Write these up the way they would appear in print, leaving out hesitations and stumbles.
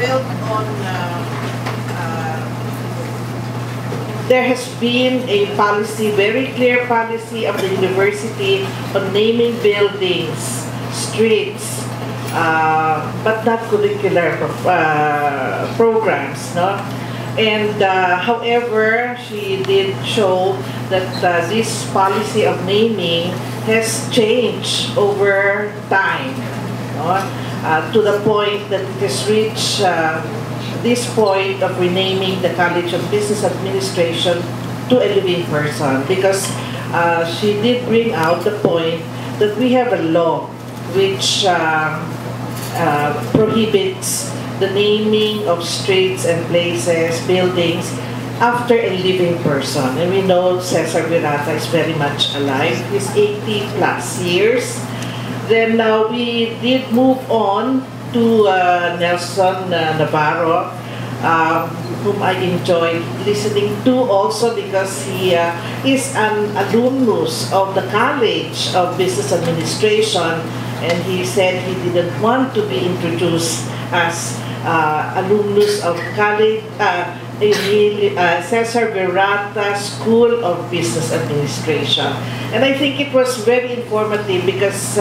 built on there has been a policy, very clear policy of the university on naming buildings, streets, but not curricular programs, no? And however, she did show that this policy of naming has changed over time, no? To the point that it has reached this point of renaming the College of Business Administration to a living person, because she did bring out the point that we have a law which prohibits the naming of streets and places, buildings, after a living person. And we know Cesar Virata is very much alive. He's 80 plus years. Then we did move on to Nelson Navarro, whom I enjoyed listening to also because he is an alumnus of the College of Business Administration, and he said he didn't want to be introduced as alumnus of college, Cesar Virata School of Business Administration. And I think it was very informative because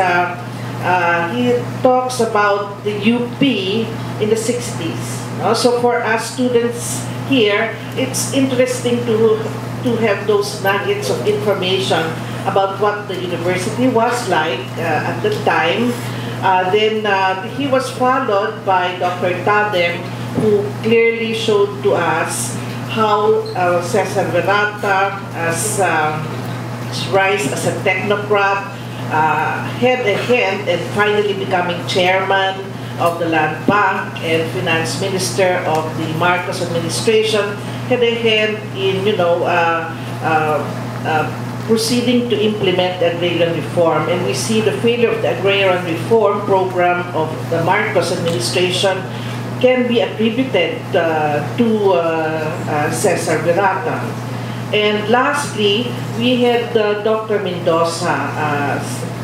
he talks about the UP in the 60s. So for us students here, it's interesting to have those nuggets of information about what the university was like at the time. Then he was followed by Dr. Tadem, who clearly showed to us how Cesar Virata has rise as a technocrat, had a hand and finally becoming chairman of the Land Bank and finance minister of the Marcos administration, had a hand in, proceeding to implement the agrarian reform. And we see the failure of the agrarian reform program of the Marcos administration can be attributed to Cesar Virata. And lastly, we had Dr. Mendoza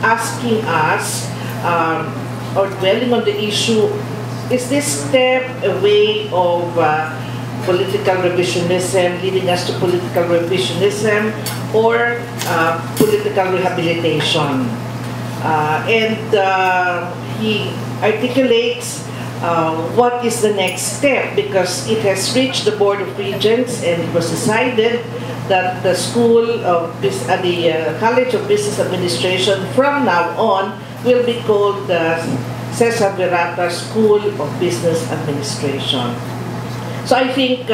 asking us, or dwelling on the issue, is this step a way of political revisionism, leading us to political revisionism, or political rehabilitation? And he articulates what is the next step, because it has reached the Board of Regents and it was decided that the College of Business Administration from now on will be called the Cesar Virata School of Business Administration. So I think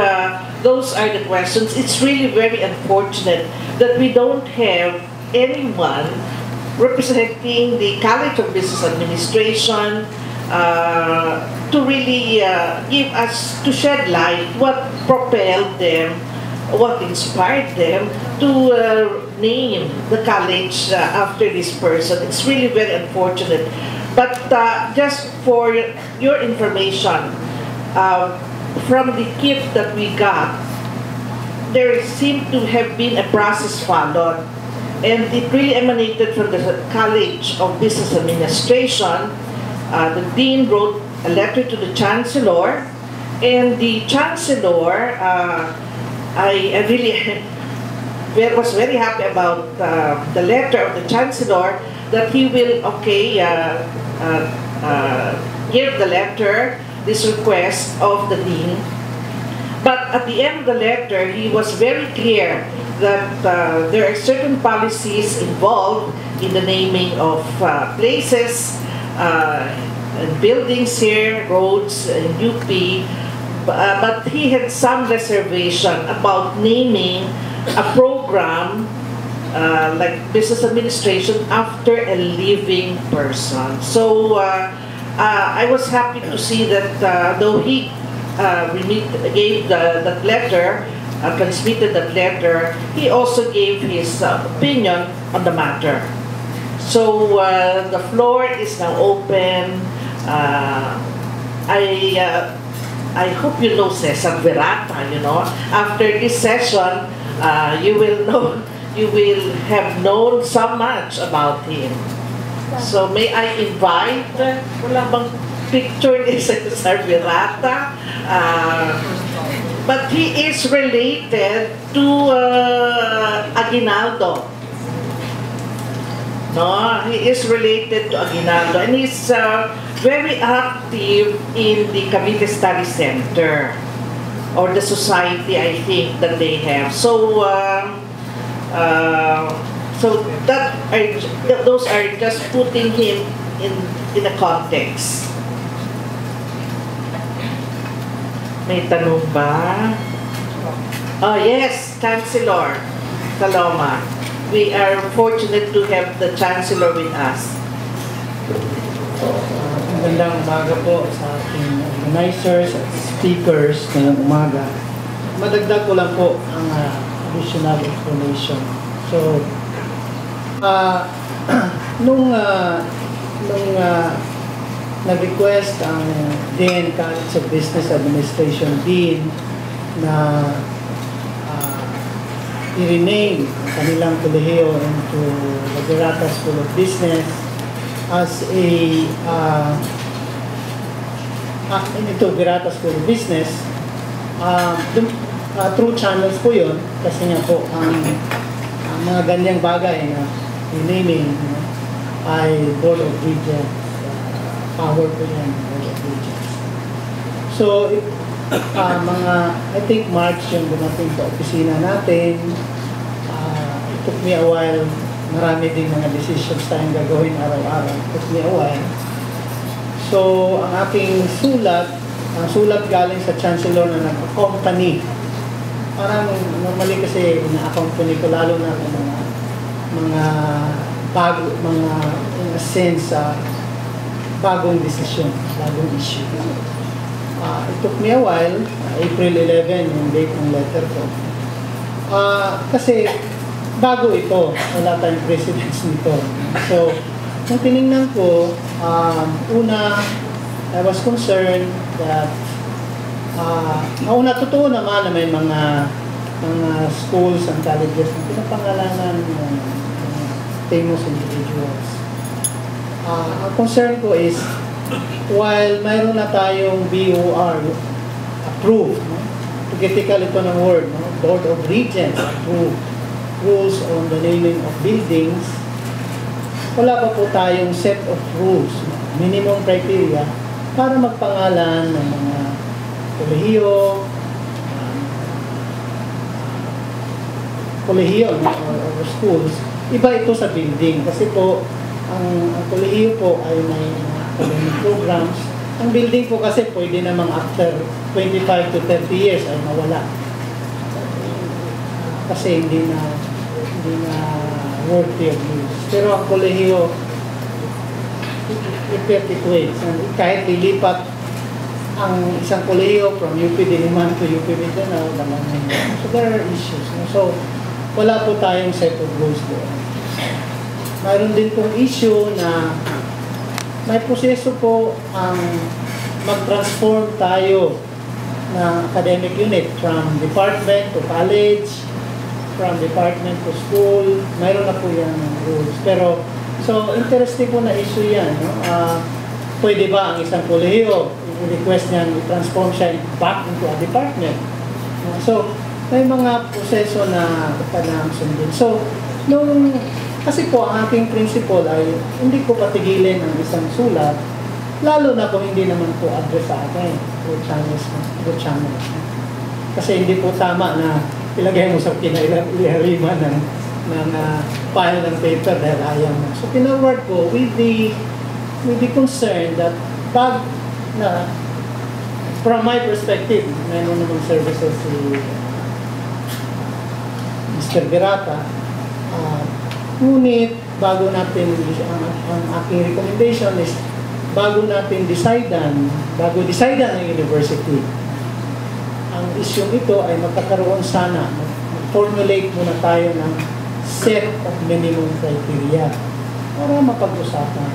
those are the questions. It's really very unfortunate that we don't have anyone representing the College of Business Administration to really give us, to shed light what propelled them, what inspired them to name the college after this person. It's really very unfortunate. But just for your information, from the kit that we got, there seemed to have been a process followed, and it really emanated from the College of Business Administration. The dean wrote a letter to the chancellor, and the chancellor, I really was very happy about the letter of the chancellor, that he will, give the letter, this request of the dean. But at the end of the letter, he was very clear that there are certain policies involved in the naming of places and buildings here, roads in UP, but he had some reservation about naming a program like business administration after a living person. So I was happy to see that though he gave that letter, transmitted that letter, he also gave his opinion on the matter. So the floor is now open. I hope you know Cesar Virata, After this session, you will have known so much about him. So may I invite, wala bang pictured is Cesar Virata, but he is related to Aguinaldo. No, he is related to Aguinaldo, and he's very active in the Cavite Study Center, or the society, I think, that they have. So, so those are just putting him in a context. May tanong ba? Oh yes, Chancellor Saloma. We are fortunate to have the Chancellor with us. Magandang umaga po sa ating organizers at speakers ngayong umaga. Madagdag ko lang po ang additional information. So, nung nag-request ang Dean College of Business Administration Dean na i-rename ang kanilang Kolehiyo into the Virata School of Business as a into Virata School of Business, through channels po yun, kasi nga po ang mga ganyang bagay na renaming ay Board of Regents, power po yan, Board of Regents. So, mga, I think March yung dumating sa opisina natin. It took me a while. Marami din mga decisions tayong gagawin araw-araw. It took me a while. So, ang aking ang sulat galing sa Chancellor na nag-accompany. Parang normally kasi ina-accompany ko lalo na ng mga bago, in a sense, bagong decision, bagong issue. It took me a while, April 11 yung date ng letter ko. Kasi bago ito, wala tayong precedence nito. So, nung tinignan ko, una, I was concerned that totoo naman na may mga schools and colleges na pinapangalanan ng famous individuals. Ang concern ko is, while mayroon na tayong BOR approved, critical ito ng word, Board of Regents approved rules on the naming of buildings, wala pa po tayong set of rules, minimum criteria para magpangalan ng mga kolehiyo or schools. Iba ito sa building kasi po ang kolehiyo po ay may academic programs. Ang building po kasi pwede namang after 25 to 30 years ay mawala. Kasi hindi na worthy of use. Pero ang kolehiyo, it perpetuates. Kahit lilipat ang isang kolehiyo from UP Diliman to UP Mindanao, so there are issues. So, wala po tayong set of rules doon. Mayroon din pong issue na may proseso po ang mag-transform tayo ng academic unit from department to college, from department to school. Mayroon na po yan rules. Pero, so, interesting po na issue yan. No? Pwede ba ang isang kolehiyo, i-request niyan, i-transform siya back into a department? So, may mga proseso na sundin. So, kasi po, ang aking principle ay hindi ko patigilin ang isang sulat, lalo na kung hindi naman po address sa akin, through channels. Kasi hindi po tama na ilagay mo sa kinailaman ng file ng paper dahil ayaw mo. So, pinaward ko with the concern that from my perspective, meron namang services si Mr. Virata, ngunit bago natin, ang aking recommendation is bago decidean ng university, ang issue ito ay magkakaroon sana, mag-formulate muna tayo ng set of minimum criteria para mapag-usapan.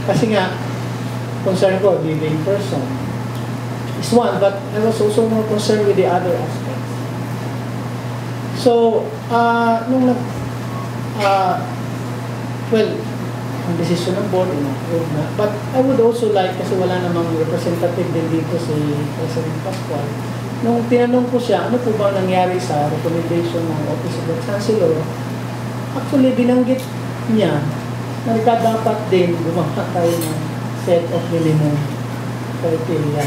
Kasi nga, concern ko, living person is one, but I was also more concerned with the other aspects. So, ang desisyon ng board, in-approve na. But I would also like, kasi wala namang representative din dito si President Pascual, nung tinanong ko siya, ano po ba nangyari sa recommendation ng Office of the Chancellor, actually binanggit niya na dapat din gumawa tayo ng set of minimum criteria.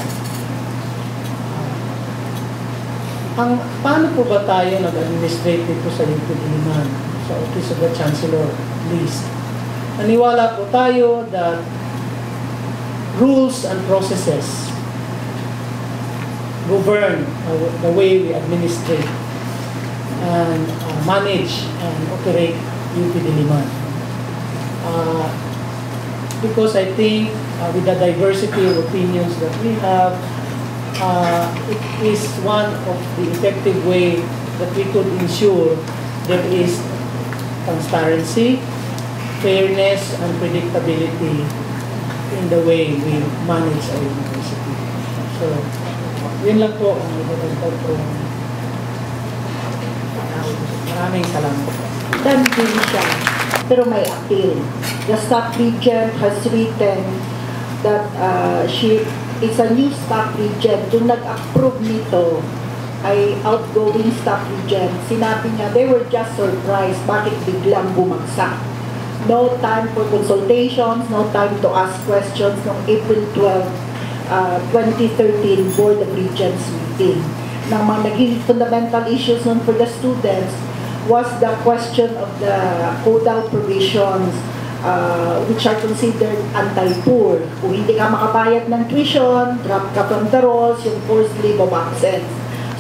Paano po ba tayo nag-administrate dito sa Diliman, sa Office of the Chancellor list? Naniwala po tayo that rules and processes govern the way we administrate and manage and operate UP Diliman. Because I think with the diversity of opinions that we have, it is one of the effective way that we could ensure there is transparency, fairness, and predictability in the way we manage our university. So, yun lang po ang ibabagtag ko. Maraming salamat. Dan din siya, pero may appeal. The staff regent has written that it's a new staff regent. Yung nag-approve nito ay outgoing staff regent. Sinabi niya, they were just surprised bakit biglang bumagsak. No time for consultations, no time to ask questions noong April 12, 2013 Board of Regents meeting. Nang mga naging fundamental issues nun for the students was the question of the codal provisions which are considered anti-poor. Kung hindi ka makabayad ng tuition, drop ka from the rolls, yung forced leave of absence.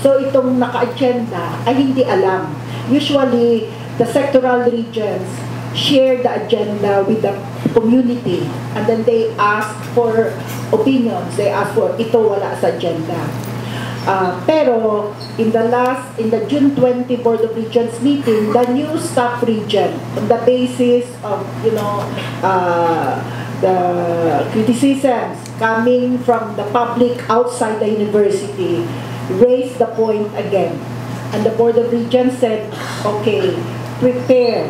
So itong naka-agenda ay hindi alam. Usually, the sectoral regions share the agenda with the community and then they ask for opinions. They ask for ito wala sa agenda. Pero in the June 20 Board of Regents meeting, the new staff regent, on the basis of the criticisms coming from the public outside the university, raised the point again, and the Board of Regents said, okay, prepare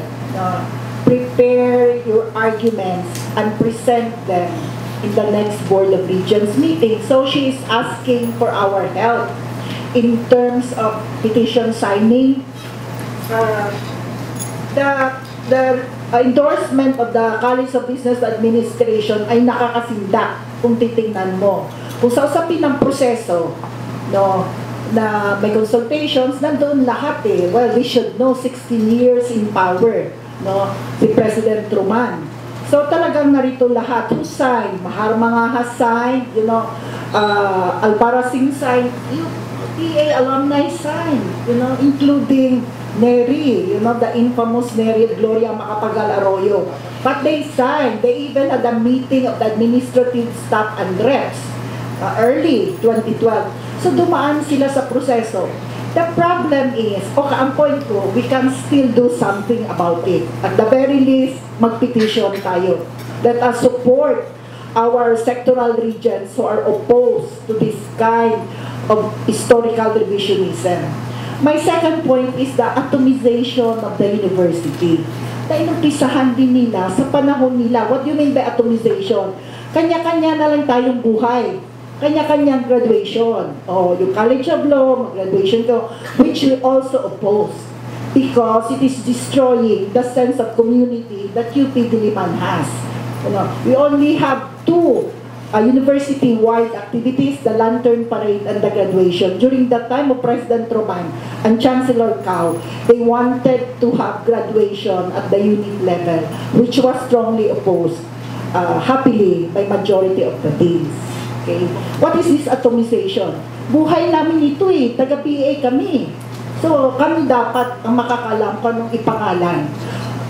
your arguments and present them in the next Board of Regents meeting. So she is asking for our help in terms of petition signing. The endorsement of the College of Business Administration ay nakakasindak kung titingnan mo. Kung sa usapin ng proseso, na may consultations, nandoon lahat eh. Well, we should know 16 years in power, si President Truman. So talagang narito lahat. Who signed? Mahar mga has signed, Alparasing signed, PA alumni signed, including Neri, the infamous Neri Gloria Macapagal Arroyo. But they signed. They even had a meeting of the administrative staff and reps early 2012. So dumaan sila sa proseso. The problem is, ang point ko, we can still do something about it. At the very least, mag-petition tayo. Let us support our sectoral regions who are opposed to this kind of historical revisionism. My second point is the atomization of the university. Na inumpisahan din nila sa panahon nila. What do you mean by atomization? Kanya-kanya na lang tayong buhay. Kanya-kanyang graduation. Yung College of Law, graduation ko, which we also oppose because it is destroying the sense of community that UP Diliman has. We only have two university-wide activities, the Lantern Parade and the graduation. During the time of President Truman and Chancellor Cao, they wanted to have graduation at the unit level, which was strongly opposed, happily, by majority of the days. Okay. What is this atomization? Buhay namin ito eh, taga-PA kami. So, kami dapat ang makakalam kung anong ipangalan.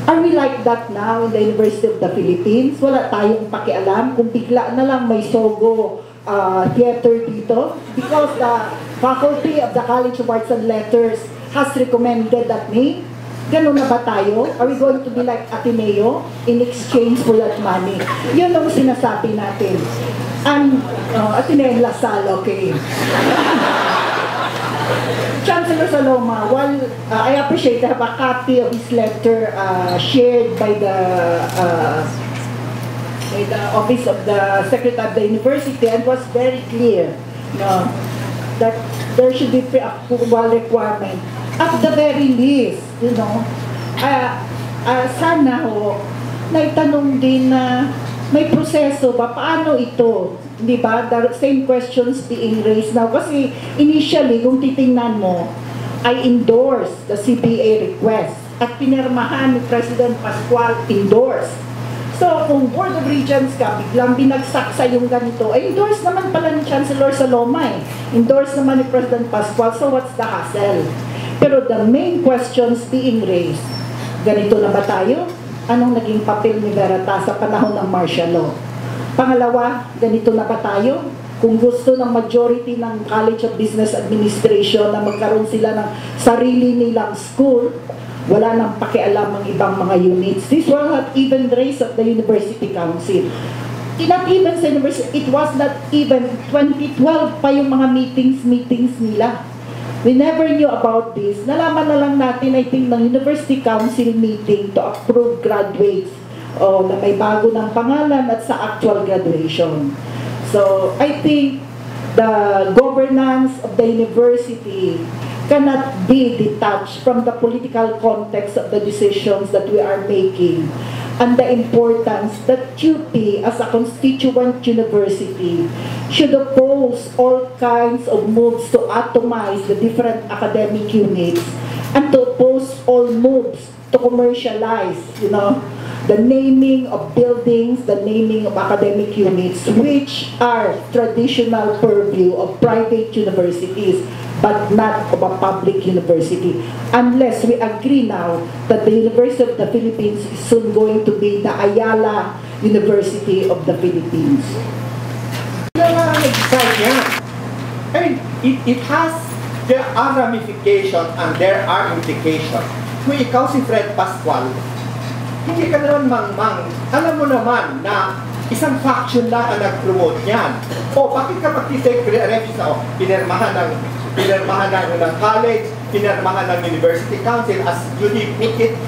Are we like that now in the University of the Philippines? Wala tayong pakialam kung bigla na lang may Sogo theater dito? Because the faculty of the College of Arts and Letters has recommended that name. Ganun na ba tayo? Are we going to be like Ateneo in exchange for that money? Yun ang sinasabi natin. Ateneo Lasal, okay. Chancellor Saloma, while I appreciate I have a copy of his letter shared by the by the Office of the Secretary of the University, and was very clear, no, that there should be pre-approval requirement. At the very least, you know, sana ho, naitanong din na may proseso ba? Paano ito? Di ba? The same questions being raised now. Kasi initially, kung titingnan mo, I endorse the CBA request at pinirmahan ni President Pascual endorsed. So, kung Board of Regents ka, biglang binagsak sa yung ganito, ay endorse naman pala ni Chancellor Saloma eh. Endorse naman ni President Pascual, so what's the hassle? Pero the main questions being raised, ganito na ba tayo? Anong naging papel ni Virata sa panahon ng martial law? Pangalawa, ganito na ba tayo? Kung gusto ng majority ng College of Business Administration na magkaroon sila ng sarili nilang school, wala nang pakialam ang ibang mga units. This was not even raised at the University Council. Not even sa university, it was not even 2012 pa yung mga meetings nila. We never knew about this. Nalaman na lang natin, I think, ng University Council meeting to approve graduates na may bago ng pangalan at sa actual graduation. So, I think the governance of the university cannot be detached from the political context of the decisions that we are making and the importance that UP as a constituent university should oppose all kinds of moves to atomize the different academic units and to oppose all moves to commercialize, you know, the naming of buildings, the naming of academic units, which are traditional purview of private universities, but not of a public university. Unless we agree now that the University of the Philippines is soon going to be the Ayala University of the Philippines. I mean, there are ramifications and there are implications. Kung ikaw si Fred Pascual, hindi ka naman mangmang. Alam mo naman na isang faction lang ang nag-promote niyan. O, bakit ka mag-take refuge na, pinirmahan ng college, pinirmahan ng University Council, as Judy put it,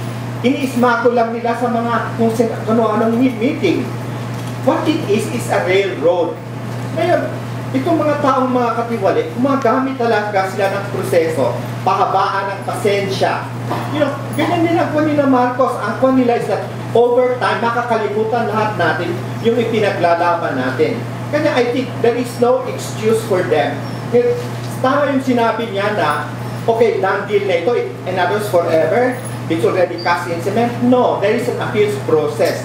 iniismako lang nila sa mga kung ano-anong meeting. What it is a railroad. Ngayon, itong mga taong mga katiwali, gumagamit talaga sila ng proseso, pahabaan ng pasensya. You know, ganyan din ang kuha nila Marcos. Ang kuha nila is that over time, makakalimutan lahat natin yung ipinaglalaban natin. Kaya I think there is no excuse for them. Tama yung sinabi niya na, okay, done deal na ito, and others forever, it's already cast in cement. No, there is an appeals process.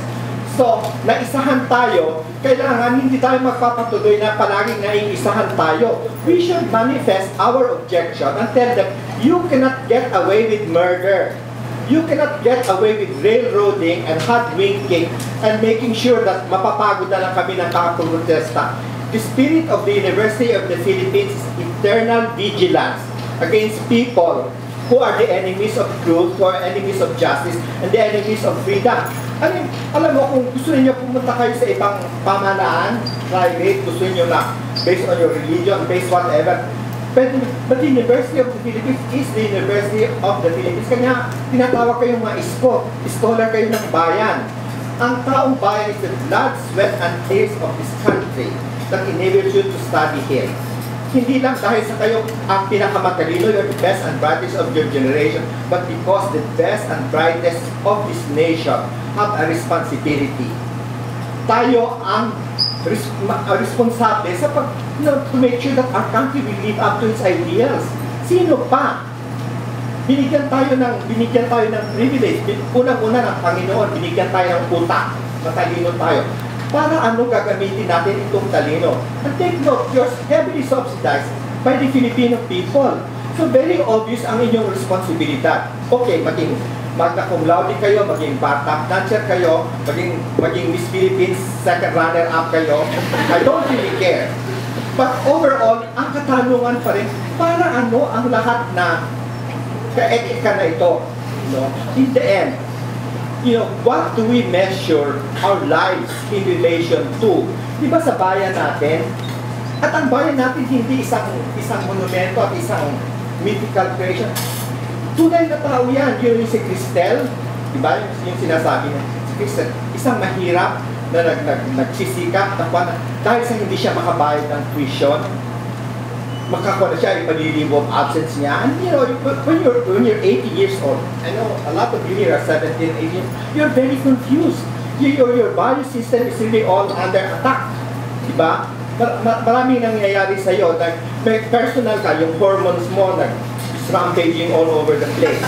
So, naisahan tayo, kailangan hindi tayo magpapatuloy na palaging naiisahan tayo. We should manifest our objection and tell them, you cannot get away with murder. You cannot get away with railroading and hoodwinking and making sure that mapapagod na lang kami ng kakaprotesta. The spirit of the University of the Philippines is eternal vigilance against people who are the enemies of truth, who are enemies of justice, and the enemies of freedom. I mean, alam mo, kung gusto niyo pumunta kayo sa ibang pamahalaan, private, gusto niyo na, based on your religion, based whatever, but the University of the Philippines is the University of the Philippines. Kanya, tinatawag kayong mga scholar kayo ng bayan. Ang taong bayan is the blood, sweat, and tears of this country that enables you to study here. Hindi lang dahil sa kayo ang pinakamatalino, you're the best and brightest of your generation, but because the best and brightest of this nation have a responsibility. Tayo ang responsable sa to make sure that our country will live up to its ideals. Sino pa? Binigyan tayo ng privilege. Unang-una ng Panginoon, binigyan tayo ng utak. Matalino tayo. Para ano gagamitin natin itong talino? And take note, you're heavily subsidized by the Filipino people. So very obvious ang inyong responsibilidad. Okay, maging magna cum laude kayo, maging top dancer kayo, maging Miss Philippines second runner-up kayo. I don't really care. But overall, ang katanungan pa rin, para ano ang lahat na kaetika na ito? No? In the end, you know, what do we measure our lives in relation to? Di ba sa bayan natin? At ang bayan natin hindi isang monumento at isang mythical creation. Tunay na tao yan. Yun yung si Cristel, di ba? Yung sinasabi niya. Si Cristel, isang mahirap na nagsisikap, dahil sa hindi siya makabayad ng tuition, makakuha na siya, ipanilibo ang absence niya. And you know, when you're 80 years old, I know a lot of you here are 17, 18, you're very confused. Your value system is really all under attack. Diba? Maraming nangyayari sa'yo. May personal ka, yung hormones mo, rampaging all over the place.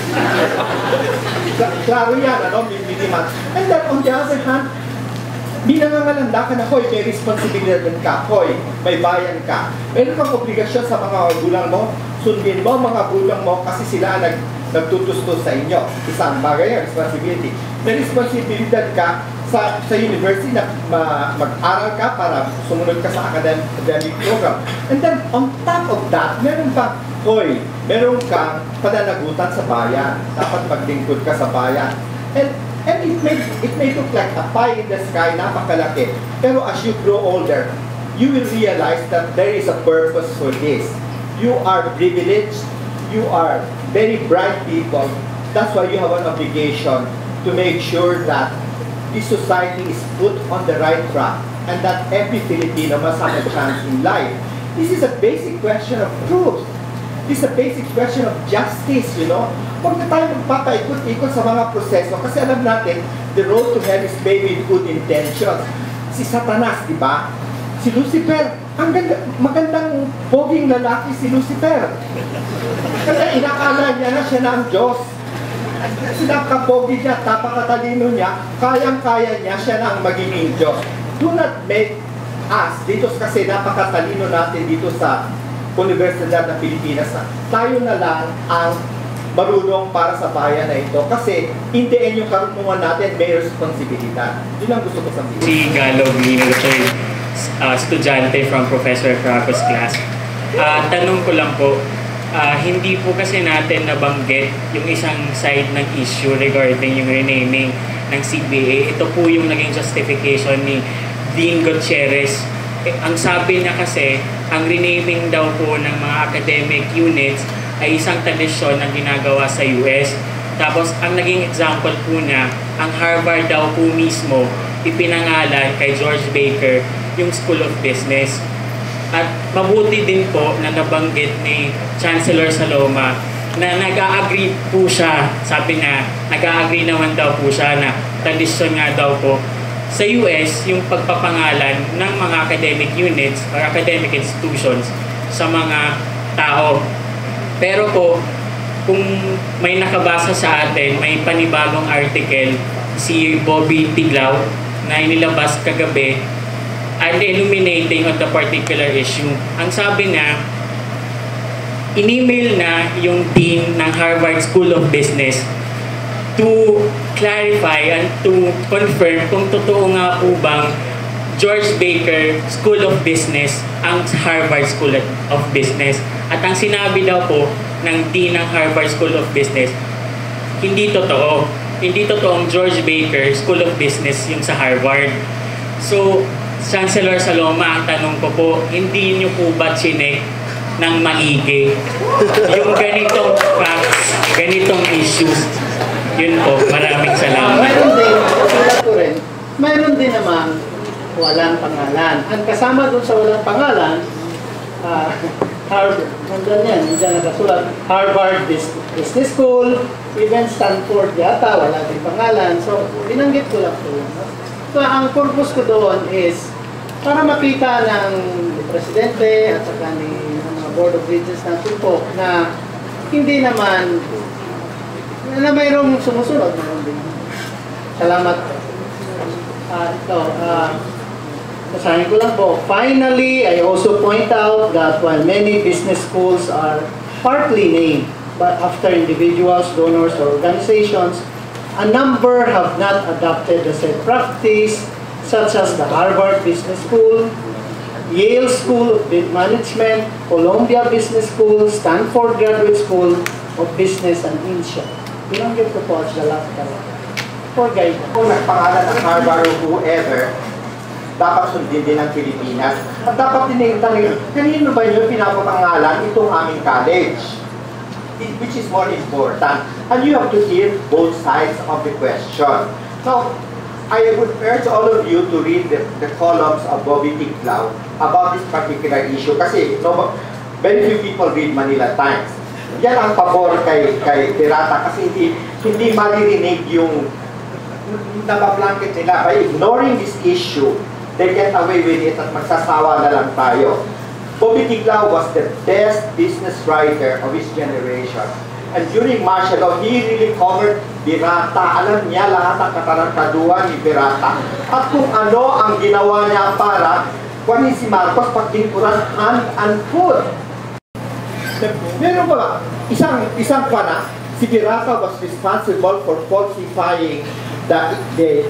Klaro yan, ano? Diliman. And then, on the other hand, binangangalanda ka na, hoy, may responsibilidad ka, hoy, may bayan ka. Meron kang obligasyon sa mga gulang mo, sundin mo mga gulang mo kasi sila nagtutustos sa inyo. Isang bagay yan, responsibility. May responsibilidad ka sa university na mag-aral ka para sumunod ka sa academic program. And then, on top of that, meron kang, hoy, meron kang pananagutan sa bayan. Dapat maglingkod ka sa bayan. And it may look like a pie in the sky, napakalaki. Pero as you grow older, you will realize that there is a purpose for this. You are privileged, you are very bright people. That's why you have an obligation to make sure that this society is put on the right track and that every Filipino must have a chance in life. This is a basic question of truth. This is a basic question of justice, you know. Huwag na tayo magpapaikot-ikot sa mga proseso kasi alam natin, the road to hell is paved with good intentions. Si Satanas, di ba? Si Lucifer, magandang poging lalaki si Lucifer. Kasi inakala niya na siya na ang Diyos. Sinakapogi niya, tapakatalino niya, kayang-kaya niya siya na ang magiging Diyos. Do not make us, dito kasi napakatalino natin dito sa Universidad ng Pilipinas, tayo na lang ang marunong para sa bayan na ito. Kasi in the end, yung karunungan natin may responsibilidad. Yun ang gusto ko sabihin. Si Galog Minulatoy, estudyante from Professor Craco's class. Tanong ko lang po, hindi po kasi natin nabanggit yung isang side ng issue regarding yung renaming ng CBA. Ito po yung naging justification ni Dean Gutierrez. Ang sabi niya kasi, ang renaming daw po ng mga academic units ay isang tradisyon na ginagawa sa US. Tapos, ang naging example po niya, ang Harvard daw po mismo ipinangalan kay George Baker yung School of Business. At mabuti din po na nabanggit ni Chancellor Saloma na nag-a-agree po siya, sabi niya, nag-a-agree naman daw po siya na tradisyon nga daw po sa US yung pagpapangalan ng mga academic units or academic institutions sa mga tao. Pero po, kung may nakabasa sa atin, may panibagong article si Bobby Tiglaw na inilabas kagabi and illuminating on the particular issue. Ang sabi niya, in-email na yung dean ng Harvard School of Business to clarify and to confirm kung totoo nga po bang George Baker School of Business ang Harvard School of Business. At ang sinabi daw po ng dean ng Harvard School of Business, hindi totoo. Hindi totoong George Baker School of Business yung sa Harvard. So, Chancellor Saloma, ang tanong ko po, hindi niyo po ba chinek ng maigi yung ganitong facts, ganitong issues? Yun po, maraming salamat. Mayroon din naman walang pangalan. Ang kasama dun sa walang pangalan, Harvard, nandiyan nakasulat, Harvard Business School, even Stanford yata, wala din pangalan. So, binanggit ko lang po. So, ang purpose ko doon is para makita ng presidente at saka ng mga Board of Regents ng Tampok na hindi naman na mayroong sumusunod. Salamat. Basahin ko lang po. Finally, I also point out that while many business schools are partly named, but after individuals, donors, or organizations, a number have not adopted the said practice, such as the Harvard Business School, Yale School of Management, Columbia Business School, Stanford Graduate School of Business, and Isyu. Binanggit ko po as the last for guidance. Kung nagpangalan ng Harvard or whoever, dapat sundin din ng Pilipinas. At dapat din tanongin, kanino ba nyo pinapapangalan itong aming college? Which is more important. And you have to hear both sides of the question. So, I would urge all of you to read the columns of Bobby Ticlaw about this particular issue kasi no, very few people read Manila Times. Yan ang pabor kay Virata kasi hindi maririnig yung nabablanket nila. By ignoring this issue, they get away with it at magsasawa na lang tayo. Bobby Ticlaw was the best business writer of his generation. And during martial law, he really covered Virata. Alam niya lahat ang katarantaduhan ni Virata. At kung ano ang ginawa niya para kunin si Marcos pagtingkuran hand and foot. Meron ba isang pana, si Virata was responsible for falsifying the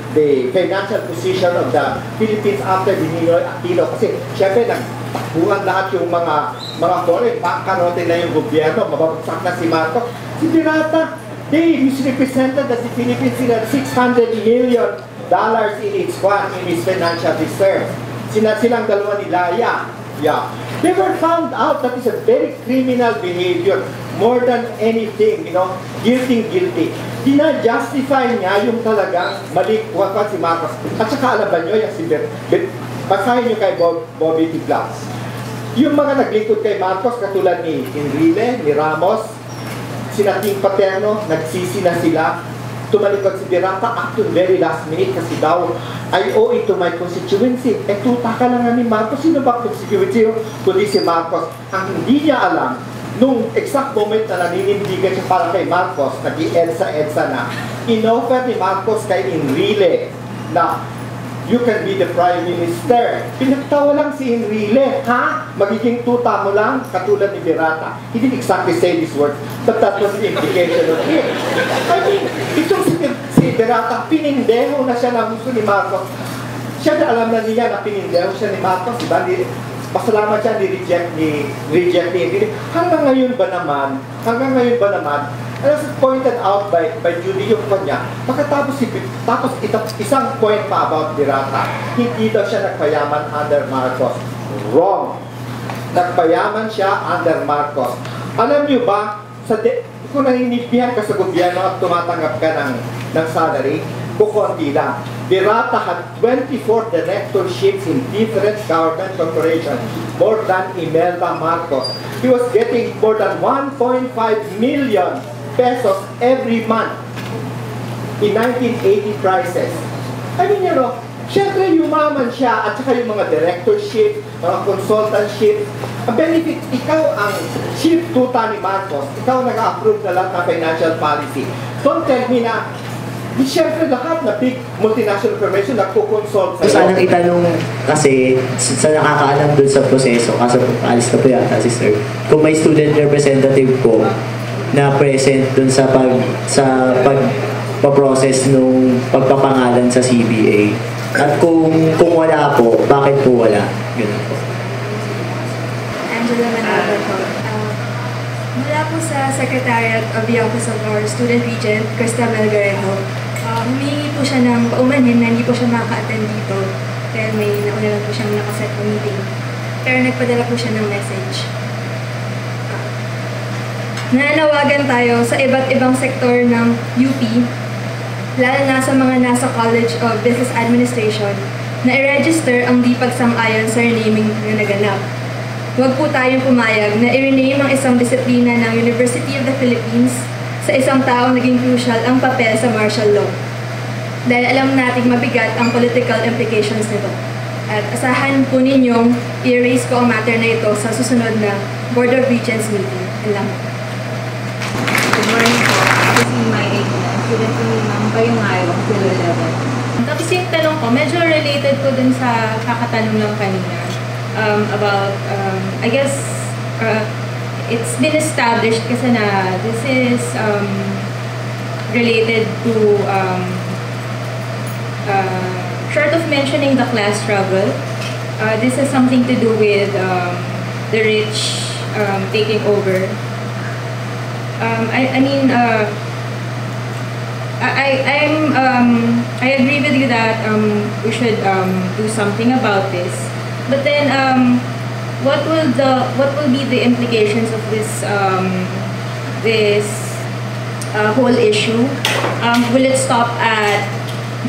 financial position of the Philippines after the Ninoy Aquino. Kasi syempre nagtakbuhan lahat yung mga foreign bankarote na yung gobyerno, mababagsak na si Marcos. Si Virata, they misrepresented that the Philippines had $600 million in its financial reserve. Silang dalawa ni Laya. Yeah. They were found out that is a very criminal behavior more than anything, you know, guilty. Dina-justify niya yung talagang mali si Marcos. At saka alam ba nyo, yung basahin nyo kay Bobby Ticlaw. Yung mga naglingkod kay Marcos, katulad ni Enrile, ni Ramos, sina Ting Paterno, nagsisi na sila. Tumalikod si Virata up to very last minute kasi daw, I owe it to my constituency. Tuta ka lang ni Marcos. Sino ba constituency? Kundi si Marcos. Ang hindi niya alam, nung exact moment na naninindigan siya para kay Marcos, nag-i-EDSA na, in-offer ni Marcos kay Enrile na you can be the Prime Minister. Pinagtawa lang si Enrile, ha? Magiging tuta mo lang, katulad ni Virata. He didn't exactly say these words, but that was the implication of it. I mean, itong si Virata, pinindeho na siya ng gusto ni Marcos. Siya na alam na niya na pinindeho siya ni Marcos, diba? Pasalamat siya ni reject ni hanggang ngayon ba naman, as pointed out by Judy yung kanya, tapos isang point pa about Virata, hindi daw siya nagpayaman under Marcos. Wrong. Nagpayaman siya under Marcos. Alam niyo ba, kung naninigbihan ka sa gobyerno at tumatanggap ka ng salary, kukunti lang. Virata had 24 directorships in different government corporations, more than Imelda Marcos. He was getting more than 1.5 million pesos every month in 1980 prices. I mean, you know, syempre yumaman siya at saka yung mga directorship, mga consultantship. Ang benefit, ikaw ang chief tuta ni Marcos, ikaw nag-approve na lahat ng financial policy. Don't tell me na siyempre lahat na big multinational corporation nagpo-consult sa'yo. Sanang itanong kasi sa nakakaalam dun sa proseso, kaso alis na po yata si Sir, kung may student representative po na present dun sa pag-process nung pagpapangalan sa CBA, at kung wala po, bakit po wala? Ganun po. Angela Navarro po. Mula po sa Secretariat of the Office of our Student Regent, Krista Melgarejo, humingi po siya ng paumanhin na hindi po siya makaka-attend dito dahil may nauna lang po siyang nakaset na meeting. Pero nagpadala po siya ng message. Nananawagan tayo sa iba't ibang sektor ng UP, lalo na sa mga nasa College of Business Administration, na i-register ang di pagsang-ayon sa renaming na naganap. Huwag po tayong pumayag na i-rename ang isang disiplina ng University of the Philippines sa isang taong naging crucial ang papel sa martial law. Dahil alam nating mabigat ang political implications nito. At asahan po ninyong i-raise ko ang matter na ito sa susunod na Board of Regents meeting. Alam. Good morning po. Ako si May Egna. Student ko ni Ma'am Bayungayo, Kilo 11. Tapos yung tanong ko, medyo related ko dun sa kakatanong lang kanina. About, I guess, it's been established kasi na this is related to, short of mentioning the class struggle, this has something to do with the rich taking over. I mean, I agree with you that we should do something about this. But then, what will be the implications of this whole issue? Will it stop at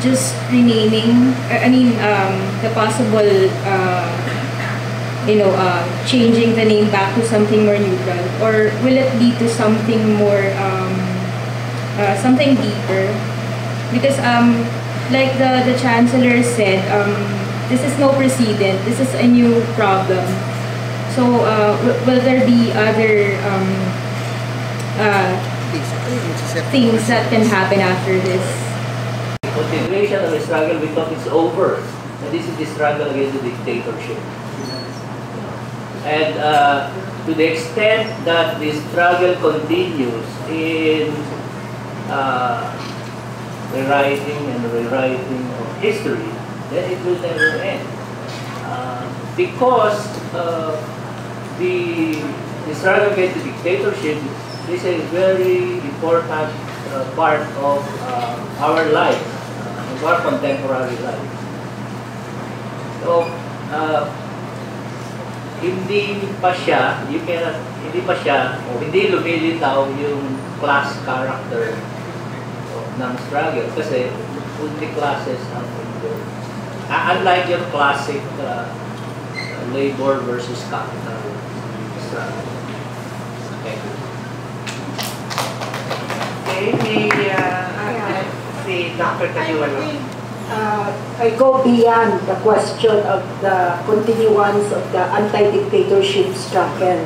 just renaming, the possible, changing the name back to something more neutral, or will it lead to something more, something deeper? Because like the chancellor said, this is no precedent. This is a new problem. So will there be other things that can happen after this? Continuation of the struggle, we thought it's over. And this is the struggle against the dictatorship. And to the extent that the struggle continues in rewriting of history, then it will never end. Because the struggle against the dictatorship is a very important part of our life, of our contemporary life. So, hindi lumilitaw yung class character ng struggle kasi multi-classes ang mundo. Unlike yung classic labor versus capital struggle. Okay. Si Dr. Taguiwalo. I go beyond the question of the continuance of the anti-dictatorship struggle.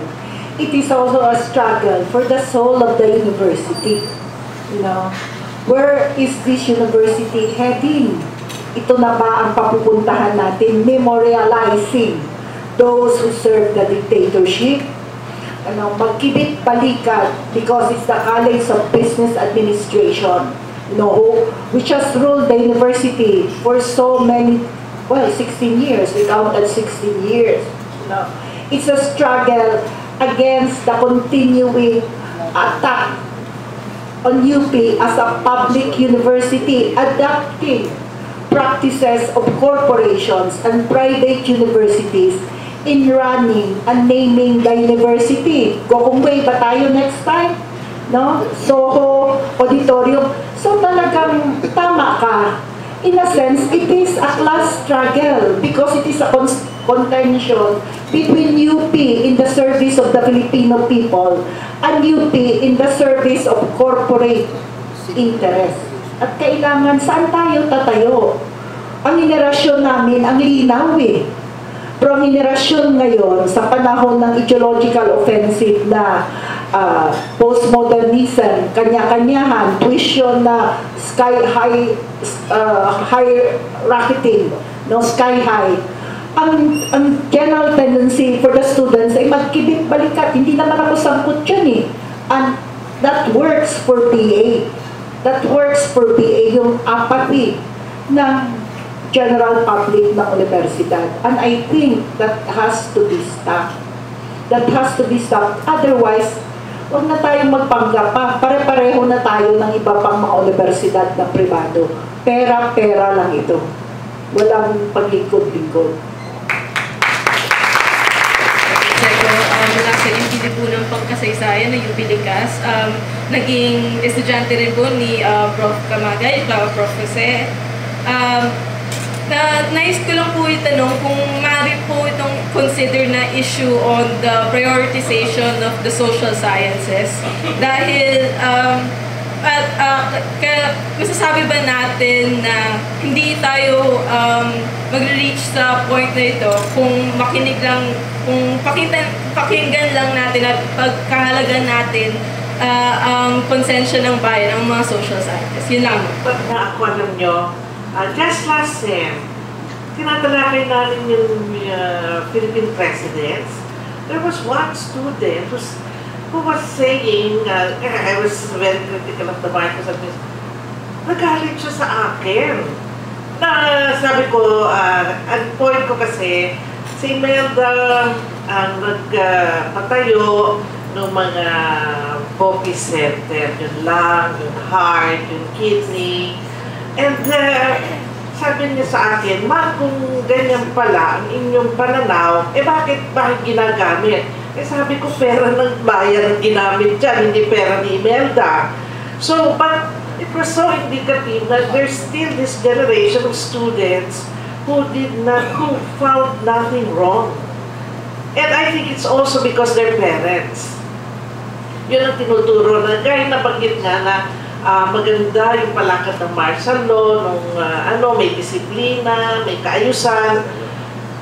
It is also a struggle for the soul of the university. You know, where is this university heading? Ito na ba ang papupuntahan natin, memorializing those who serve the dictatorship? Magkibit-balikat because it's the College of Business Administration, which has ruled the university for so many, 16 years. We counted 16 years. It's a struggle against the continuing attack on UP as a public university, adopting practices of corporations and private universities in running and naming the university. Gokongway ba tayo next time? No? Soho, auditorium. So talagang tama ka. In a sense, it is a class struggle because it is a contention between UP in the service of the Filipino people and UP in the service of corporate interest. At kailangan, saan tayo tatayo? Ang henerasyon namin, ang linaw eh. Pero ang henerasyon ngayon, sa panahon ng ideological offensive na postmodernism, kanya-kanyahan, tuition na sky high, high rocketing, sky high, ang general tendency for the students ay magkibit-balikat. Hindi naman ako sangkot yun eh. And that works for PA. That works for PA, yung apathy ng general public ng universidad. And I think that has to be stopped. That has to be stopped. Otherwise, huwag na tayong magpanggap pa. Pare-pareho na tayo ng iba pang mga universidad na privado. Pera-pera lang ito. Walang paglingkod-lingkod. Mula sa UP po ng pagkasaysayan ng UP Likas, naging estudyante rin po ni Prof. Kamagay, Prof. Jose. Nais ko lang po itanong kung maaari po itong consider na issue on the prioritization of the social sciences. Dahil, masasabi ba natin na hindi tayo mag-reach sa point na ito kung makinig lang, kung pakinggan lang natin at pagkahalagan natin ang konsensya ng bayan, ang mga social sciences. Yun lang. Pag ako alam nyo, just last sem, tinatalakay namin yung Philippine presidents. There was one student who was saying, I was very critical of the Marcos administration, nagalit siya sa akin. Sabi ko, ang point ko kasi, si Imelda ang nagpatayo ng mga focus center, yung lung, yung heart, yung kidney. And sabi niya sa akin, Ma, kung ganyan pala ang inyong pananaw, bakit ginagamit? Sabi ko, pera ng bayan ang ginamit dyan, hindi pera ni Imelda. So, but it was so indicative that there's still this generation of students who found nothing wrong. And I think it's also because their parents. Yun ang tinuturo na, gaya nabanggit nga na maganda yung palakad ng martial law, may disiplina, may kaayusan.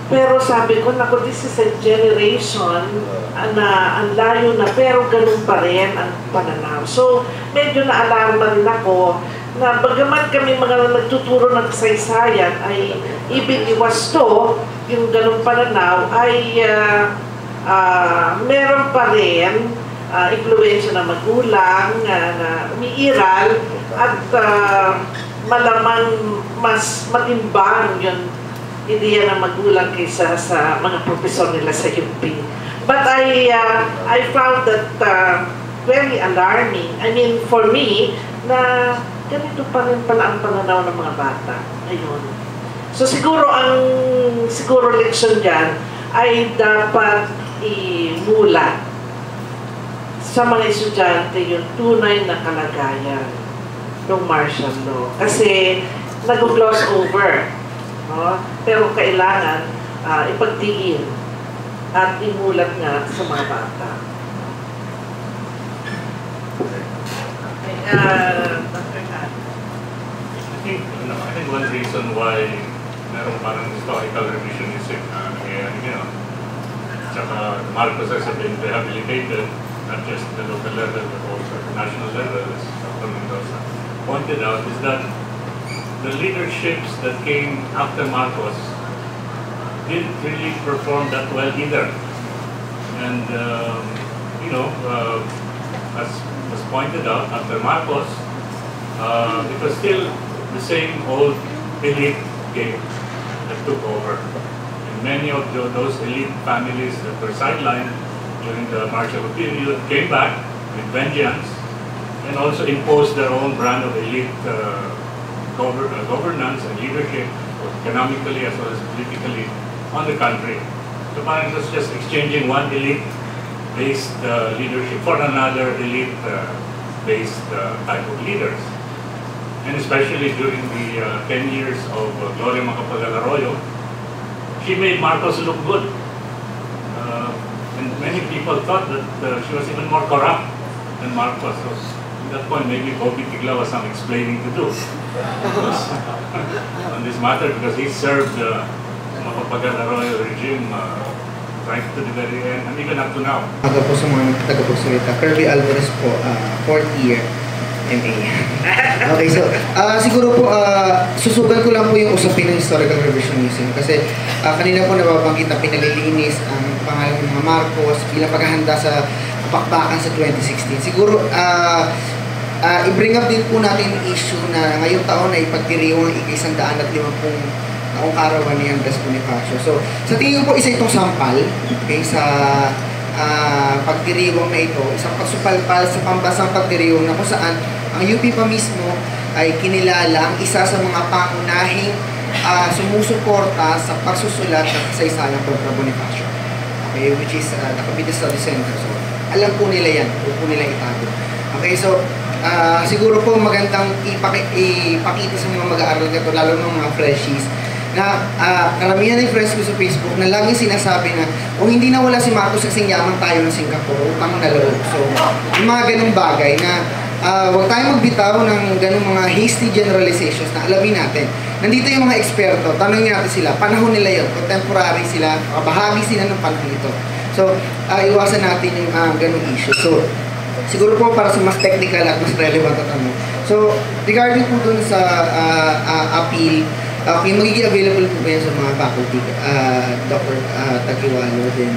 Pero sabi ko, naku, this is a generation na ang layo na, pero ganun pa rin ang pananaw. So, medyo na-alarma rin ako na bagaman kami mga nagtuturo ng kasaysayan ay ibig iwasto yung ganung pananaw ay meron pa rin impluwensya ng magulang na umiiral at malamang mas matimbang yung ideya ng magulang kaysa sa mga profesor nila sa UP. But I found that very alarming. I mean, for me, na ganito pa rin pala ang pananaw ng mga bata. Ayun. So siguro leksyon dyan ay dapat imula sa mga estudyante yung tunay na kalagayan ng martial law. Kasi nag-gloss over. No? Pero kailangan ipagtingin at imulat nga sa mga bata. I think one reason why meron parang historical revisionism na nangyayari ngayon, tsaka Marcos has been rehabilitated, not just the local level but also the national level, as Dr. Mendoza pointed out, is that the leaderships that came after Marcos didn't really perform that well either. And, as was pointed out, after Marcos, it was still the same old elite game that took over. And many of those elite families that were sidelined during the martial law period came back with vengeance and also imposed their own brand of elite governance and leadership, economically as well as politically, on the country. So parang it was just exchanging one elite-based leadership for another elite-based type of leaders. And especially during the 10 years of Gloria Macapagal-Arroyo, she made Marcos look good. And many people thought that she was even more corrupt than Marcos. So at that point, maybe Bobby Tigla was some explaining to do on this matter, because he served the Macapagal-Arroyo regime right to the very end, and even up to now. Aga po sa mga tagapagsalita. Kirby Alvarez po, 4th year MA. Okay, so siguro po susugan ko lang po yung usapin ng historical revisionism kasi kanina po nababanggit na pinalilinis ang pangalan ng mga Marcos bilang paghahanda sa pakbakan sa 2016. Siguro i-bring up din po natin yung issue na ngayong taon ay pagdiriwang ang ika-150 taong karawan ni Andres Bonifacio. So sa tingin ko po isa itong sampal, okay, sa pagdiriwang na ito, isang pagsupalpal sa pambasang pagdiriwang na kung saan ang UP pa mismo ay kinilala ang isa sa mga pangunahing sumusuporta sa pagsusulat ng kasaysayan kontra Bonifacio. Okay, which is the Cavite Study Center. So, alam po nila yan, huwag po nila itago. Okay, so siguro po magandang ipakita sa mga mag-aaral nito, lalo ng mga freshies, na karamihan ng friends ko sa Facebook na laging sinasabi na kung hindi nawala si Marcos kasing yaman tayo ng Singapore, utang na loob. So, yung mga ganung bagay na huwag tayong magbitaw ng ganung mga hasty generalizations na alamin natin. Nandito yung mga eksperto, tanongin natin sila, panahon nila yun, contemporary sila, bahagi sila ng panahon ito. So, iwasan natin yung ganung issue. So, siguro po para sa mas technical at mas relevant na tanong. So, regarding po dun sa appeal, okay, magiging available po ba yan sa mga faculty, Dr. Taguiwalo, then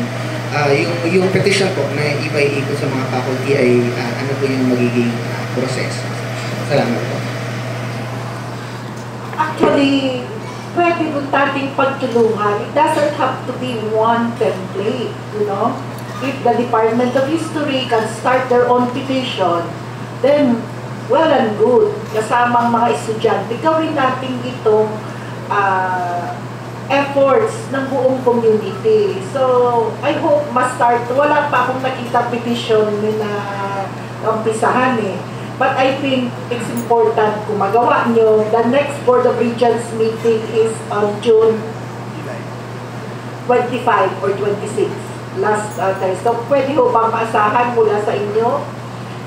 yung petition po na ipa-ikot sa mga faculty ay ano po yung magiging process. Salamat po. Actually, pwede po nating pagtulungan. It doesn't have to be one template, you know? If the Department of History can start their own petition, then well and good. Kasamang mga estudyante, gawin natin itong efforts ng buong community. So, I hope ma-start. Wala pa akong nakita petition na umpisahan eh. But I think it's important kung magawa nyo. The next Board of Regents meeting is on June 25 or 26. Last time. So, pwede ho bang maasahan mula sa inyo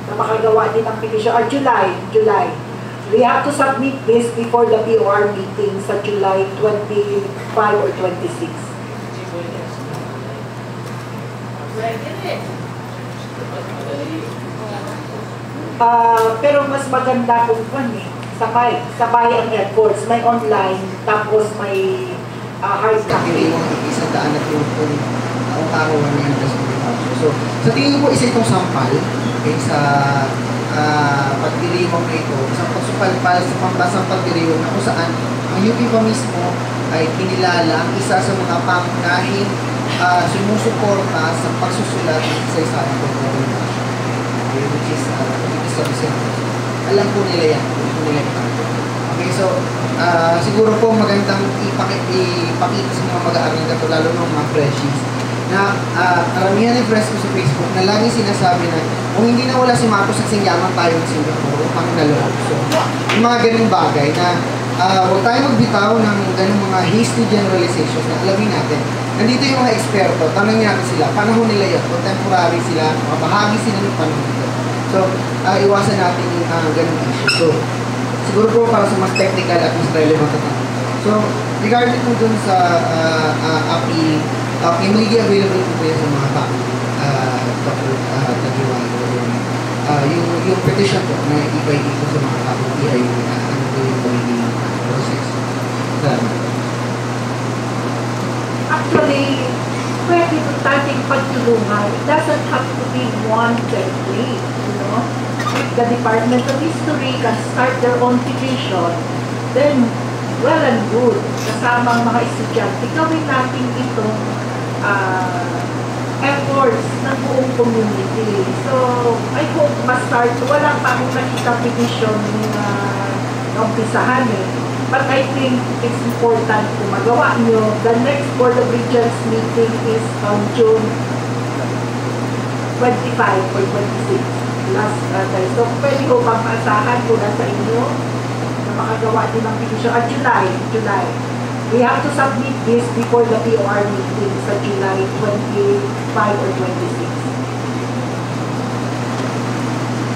na makagawa din ng petisyon? July. We have to submit this before the BOR meeting sa July 25 or 26. Pero mas maganda kung sabay ang efforts. May online, tapos may hard copy. Isa daan at yung araw-arawan na yung so, sa tingin ko isa itong sampal sa pagdiriwang na ito, sa pagsupalpal sa pambasang pagdiriwang na kung saan ang UP pa mismo ay kinilala ang isa sa mga pangunahing sumusuporta sa pagsusulat ng isa-isang pagdiriwang. Which is alam po nila yan. Okay, so siguro po magandang ipakita sa mga mag-aaral na ito, lalo ng mga freshies, na karamihan ng press ko sa Facebook na lagi sinasabi na kung hindi na wala si Marcos at singyaman tayo ng Singapore, pang naloob. So, yung mga ganung bagay na huwag tayo magbitaw ng ganung mga hasty generalizations na alamin natin. Nandito yung mga eksperto, tanongin natin sila, panahon nila yun, contemporary sila, mga bahagi sila ng panahon nito. So, iwasan natin yung ganung issue. So, siguro po para sa mas technical at mas relevant na tanong. So, regarding po dun sa API, magiging available po yan sa mga faculty, Dr. Taguiwalo, yung petition po na i-invite po sa mga faculty ay ano po yung magiging process. Actually, pwede po tayong pagtulungan. It doesn't have to be one template, you know. If the Department of History can start their own petition, then well and good. Kasama ang mga estudyante, gawin natin itong efforts ng buong community. So, I hope ma-start. Wala pa akong nakita petition na umpisahan eh. But I think it's important kung magawa nyo. The next Board of Regents meeting is on June 25 or 26. Last time. So, pwede ko bang maasahan kung nasa inyo na makagawa din ng petition? July. We have to submit this before the BOR meeting sa July 25 or 26.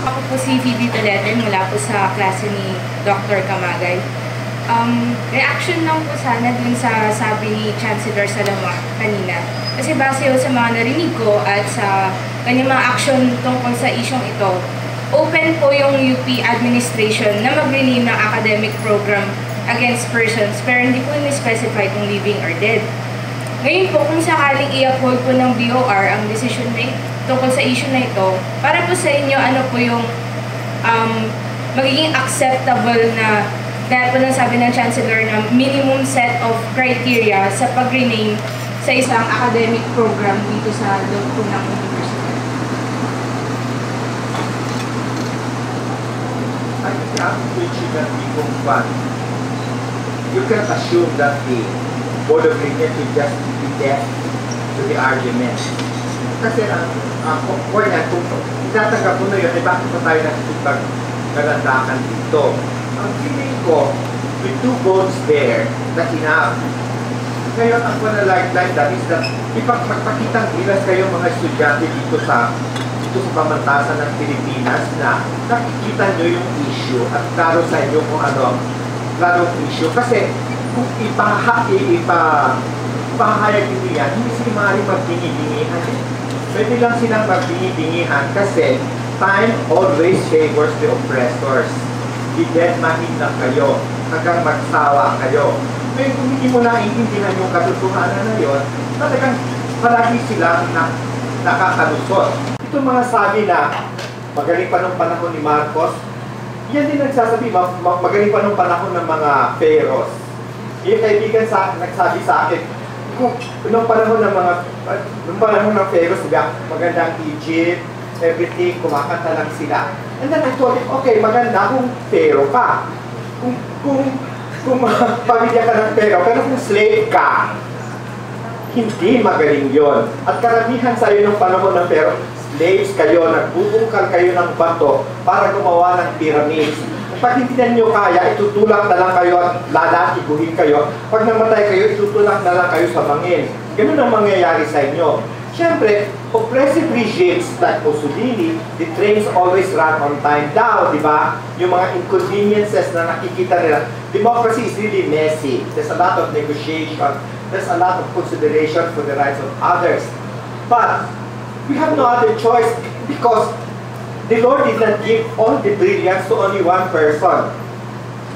Ako po si Phoebe Tadem mula po sa klase ni Dr. Camagay. Reaction lang po sana dun sa sabi ni Chancellor Salama kanina. Kasi base sa mga narinig ko at sa kanyang mga action tungkol sa isyong ito, open po yung UP administration na mag-renew ng academic program against persons, pero hindi po specify kung living or dead. Ngayon po, kung sakaling i-uphold po ng BOR ang decision na tungkol sa issue na ito, para po sa inyo, ano po yung magiging acceptable na dahil po lang sabi ng Chancellor na minimum set of criteria sa pag-rename sa isang academic program dito sa loob po ng university. I think which you can be confront. You can assume that the Board of Regents will just be deaf to the argument. Kasi kung itatanggap mo na yun, bakit pa tayo nakikipagkalandakan dito? Ang feeling ko, with 2 votes there, that's enough. Ngayon, ang like that is that magpakitang ilas kayo mga estudyante dito sa pamantasan ng Pilipinas na nakikita nyo yung issue at klaro sa inyo kung ano klarong issue. Kasi kung ipahayag nyo yan, hindi sila maaaring magbingi-bingihan. Pwede lang silang magbingi-bingihan kasi time always favors the oppressors. Didedmahin lang kayo hanggang magsawa kayo. Ngayon, kung hindi mo naiintindihan yung katotohanan na yun, talagang palagi silang nakakalusot. Ito mga sabi na magaling pa nung panahon ni Marcos, yan din nagsasabi, magaling pa nung panahon ng mga pharaohs. Yung kaibigan nagsabi sa akin, nung panahon ng pharaohs, magandang Egypt, everything, kumakanta lang sila. And then I told him, okay, maganda kung pharaoh ka. Kung pamilya ka ng pharaoh, pero kung slave ka, hindi magaling yon. At karamihan sa'yo ng panahon ng pharaoh, slaves kayo, nagbubungkal kayo ng bato para gumawa ng pyramids. Pag hindi na nyo kaya, itutulak na lang kayo at lalakiguhin kayo. Pag namatay kayo, itutulak na lang kayo sa bangin. Ganun ang mangyayari sa inyo. Siyempre, oppressive regimes like Mussolini, the trains always run on time daw, di ba? Yung mga inconveniences na nakikita nila. Democracy is really messy. There's a lot of negotiation. There's a lot of consideration for the rights of others. But we have no other choice because the Lord did not give all the brilliance to only one person.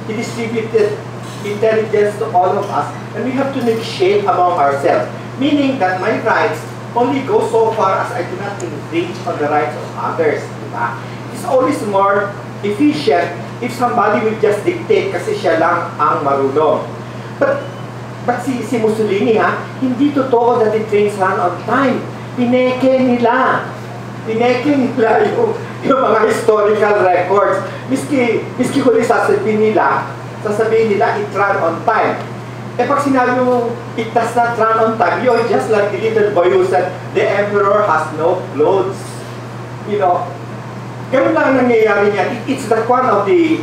He distributed intelligence to all of us, and we have to negotiate among ourselves. Meaning that my rights only go so far as I do not infringe on the rights of others. Diba? It's always more efficient if somebody will just dictate kasi siya lang ang marunong. But si Mussolini hindi totoo that the trains run on time. Pineke nila yung mga historical records. Miski huli sasabihin nila, it ran on time. Eh pag sinabi mo, it does not run on time, you're just like the little boy who said, the emperor has no clothes. You know, ganun lang nangyayari niya. It's a kwan of the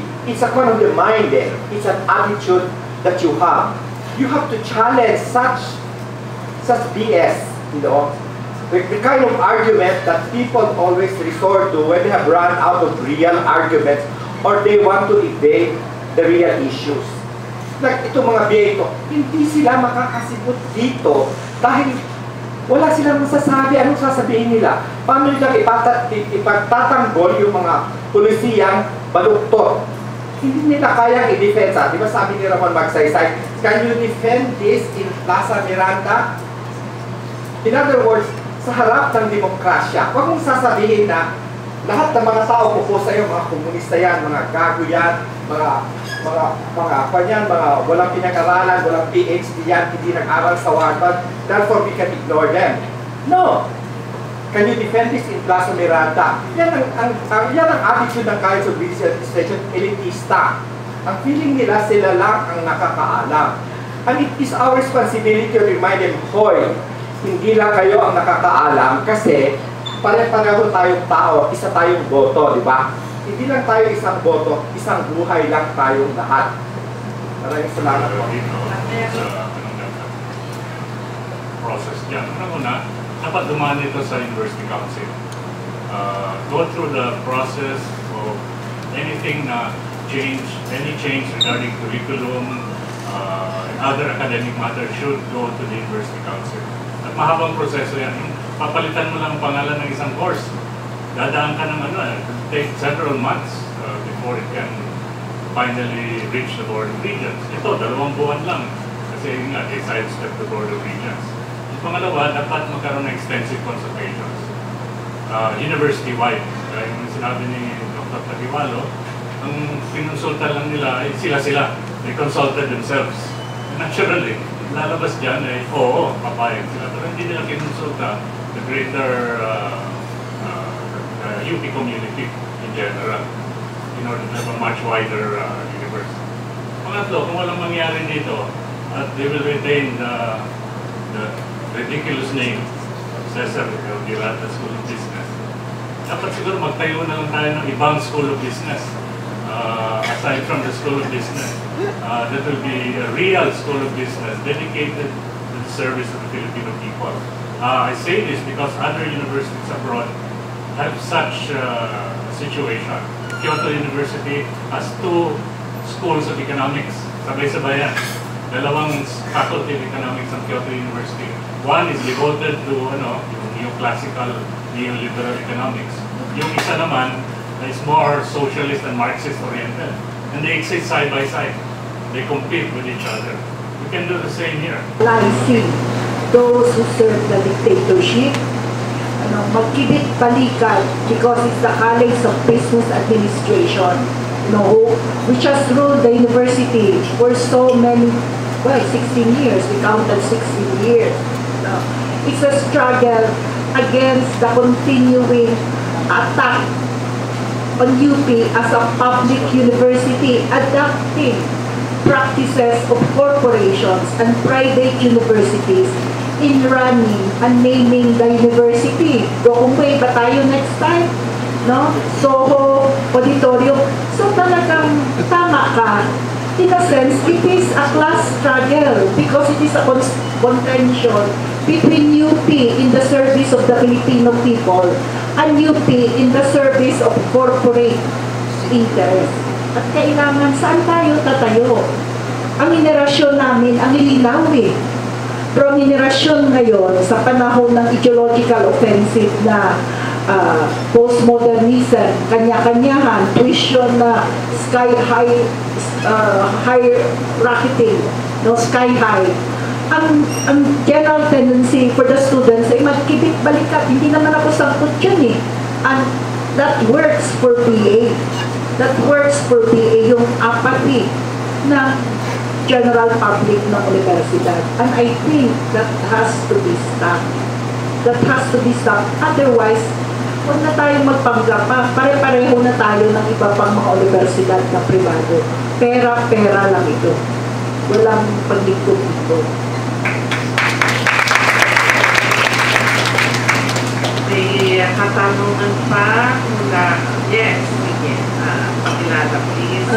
mind eh. It's an attitude that you have. You have to challenge such BS, you know. The kind of argument that people always resort to when they have run out of real arguments or they want to evade the real issues. Like itong mga BA ito, hindi sila makakasibot dito dahil wala silang masasabi. Anong sasabihin nila? Paano nilang ipagtatanggol yung mga pulisiyang baluktot? Hindi nila kayang i-defensa. Di ba sabi ni Ramon Magsaysay, can you defend this in Plaza Miranda? In other words, sa harap ng demokrasya, huwag mong sasabihin na lahat ng mga tao po sa iyo, mga komunista yan, mga gago yan, mga walang pinag-aralan, walang PhD yan, hindi nag-aral sa Harvard, therefore we can ignore them. No! Can you defend this in Plaza Miranda? Yan ang attitude ng College of Business Administration, elitista. Ang feeling nila, sila lang ang nakakaalam. And it is our responsibility to remind them, hoy, hindi lang kayo ang nakakaalam kasi pare-pareho tayong tao, isa tayong boto, di ba? Hindi lang tayo isang boto, isang buhay lang tayong lahat. Maraming salamat po. Process dyan. Una, dapat dumaan ito sa University Council. Go through the process of anything na any change regarding curriculum and other academic matters should go to the University Council. At mahabang proseso yan. Papalitan mo lang ang pangalan ng isang course. Dadaan ka ng take several months before it can finally reach the Board of Regents. Ito, 2 buwan lang. Kasi nga, they sidestep the Board of Regents. Yung pangalawa, dapat magkaroon ng extensive consultations. University-wide. Kaya yung sinabi ni Dr. Taguiwalo, ang pinonsulta lang nila ay sila. They consulted themselves. Naturally, lalabas dyan ay, oo, papayag sila. Pero hindi nila kinonsulta the greater UP community in general in order to have a much wider university. Pangatlo, kung walang mangyari dito at they will retain the ridiculous name of Cesar E.A, Virata School of Business, dapat siguro magtayo na lang tayo ng ibang School of Business aside from the School of Business. That will be a real School of Business dedicated to the service of the Filipino people. I say this because other universities abroad have such situation. Kyoto University has 2 schools of economics. Sabay-sabay yan. 2 faculty of economics ng Kyoto University. One is devoted to yung neoclassical, neoliberal economics. Yung isa naman is more socialist and Marxist oriented. And they exist side by side. They compete with each other. We can do the same here. Those who serve the dictatorship, magkibit-balikan because it's the College of Business Administration, which has ruled the university for so many, 16 years. We counted 16 years. It's a struggle against the continuing attack on UP as a public university, adopting practices of corporations and private universities in running and naming the university. Doon ba tayo next time? No? Soho, auditorium. So talagang tama ka. In a sense, it is a class struggle because it is a contention between UP in the service of the Filipino people and UP in the service of corporate interest. At kailangan saan tayo tatayo? Ang henerasyon namin, ang ilinaw eh. Pero ang henerasyon ngayon, sa panahon ng ideological offensive na postmodernism, kanya-kanyahan, tuition na sky high, high rocketing, no, sky high. Ang general tendency for the students ay magkibit-balikat. Hindi naman ako sangkot yun eh. And that works for PA. That works for PA, yung apathy na general public ng universidad. And I think that has to be stopped. That has to be stopped. Otherwise, huwag na tayong magpanggap pa. Pare-pareho na tayo ng iba pang mga universidad na privado. Pera-pera lang ito. Walang paglikod-likod. May katanungan pa mula, yes, sige, pakilala please.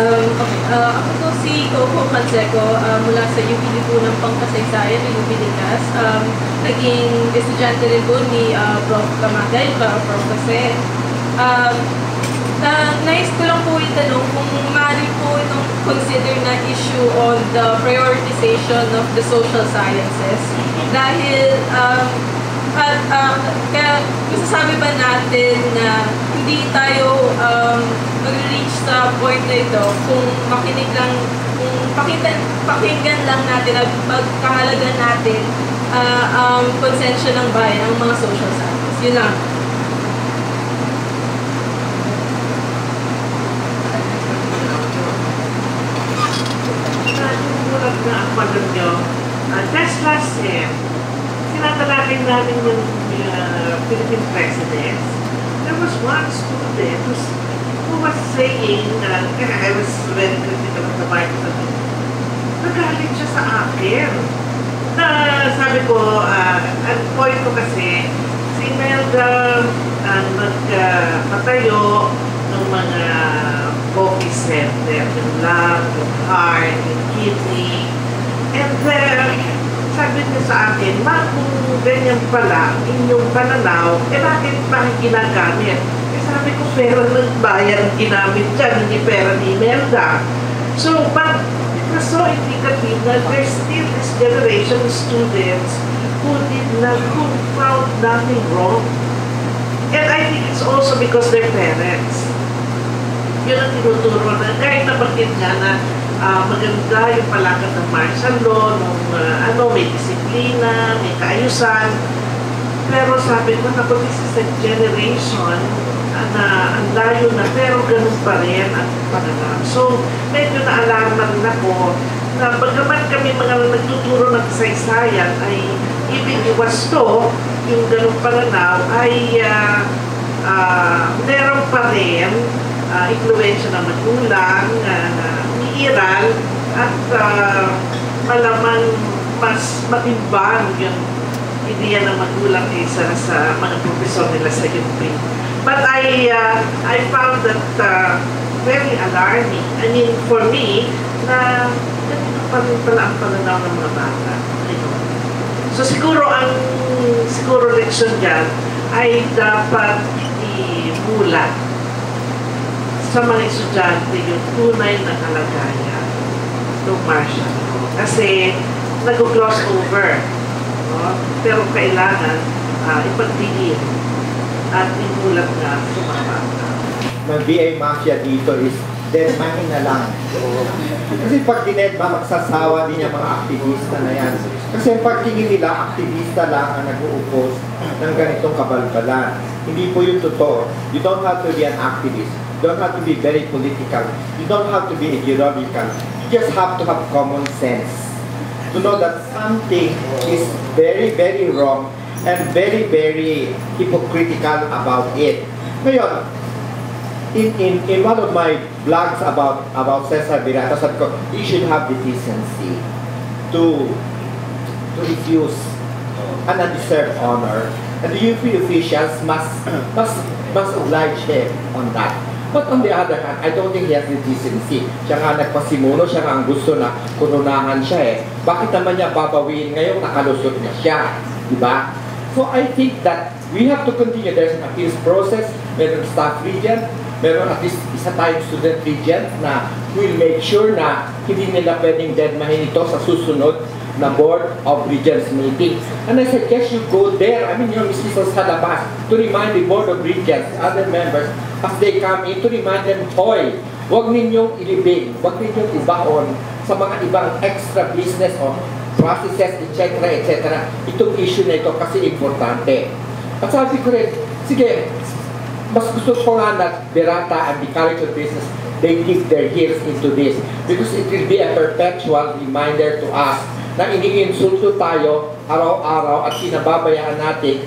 Ako po si Coco Canseco mula sa UP Lipunang Pangkasaysayan ng UP Ligas. Naging estudyante rin po ni Prof. Kamagay, Prof. Jose. Nais ko lang po itanong kung maaari po itong consider na issue on the prioritization of the social sciences. Dahil kaya masasabi ba natin na hindi tayo mag-reach sa point na ito kung makinig lang, kung pakinggan lang natin at pagkahalagan natin ang konsensya ng bayan, ang mga social sciences. Yun lang. Tulad na ang pagod nyo, just last year, sinatalakay namin yung Philippine presidents. There was one student who was saying, I was very critical of the Bible, nagalit siya sa akin. Na sabi ko, ang point ko kasi, si Imelda nagpatayo ng mga focus center, yung lung, yung heart, yung kidney. And then, sabi niya sa akin, ma, kung ganyan pala, inyong pananaw, bakit pa ginagamit? Sabi ko, pera ng bayan ginamit dyan, hindi pera ni Imelda. So, but it was so indicative that there's still this generation of students who found nothing wrong. And I think it's also because their parents. Yun ang tinuturo na, kahit nabanggit nga na maganda yung palakad ng martial law, may disiplina, may kaayusan. Pero sabi ko, this is a generation na ang layo na, pero ganun pa rin ang pananaw. So, medyo na-alarma rin ako na bagaman kami mga nagtuturo ng kasaysayan ay ibig iwasto yung ganun pananaw ay meron pa rin influensya ng magulang, iiral at malamang mas matimbang yung ideya ng magulang kaysa sa mga profesor nila sa UP. But I found that very alarming. I mean, for me, na ganito pa rin pala ang pananaw ng mga bata. So siguro leksyon dyan ay dapat imulat sa mga estudyante yung tunay na kalagayan ng martial law. Kasi nag-gloss over. No? Pero kailangan ipagdiin at imulat na sa mga bata. Ng VA Mafia dito is deadmahin na lang. Kasi pag dinedma, magsasawa din yung mga aktivista na yan. Kasi pag tingin nila, aktivista lang ang nag-uupos ng ganitong kabalbalan. Hindi po yung totoo. You don't have to be an activist. You don't have to be very political. You don't have to be ideological. You just have to have common sense to know that something is very, very wrong and very, very hypocritical about it. Ngayon, in one of my blogs about Cesar E.A, sabi ko, you should have the decency to refuse an undeserved honor. And the UP officials must oblige him on that. But on the other hand, I don't think he has the decency. Siya nga nagpasimuno, siya nga ang gusto na kununahan siya eh. Bakit naman niya babawiin ngayong nakalusot na siya? Diba? So I think that we have to continue. There's an appeals process, meron staff regent, meron at least isa tayong student regent na will make sure na hindi nila pwedeng deadmahin ito sa susunod na Board of Regents meeting. And I suggest you go there, I mean, yung mismo sa labas, to remind the Board of Regents, other members, as they come in, to remind them, hoy, huwag ninyong ilibing, huwag ninyong ibaon sa mga ibang extra business o processes, etc., etc. Itong issue na ito kasi importante. At sabi ko rin, sige, mas gusto ko nga na Virata and the College of Business, they dig their heels into this because it will be a perpetual reminder to us na iniinsulto tayo araw-araw at sinababayaan natin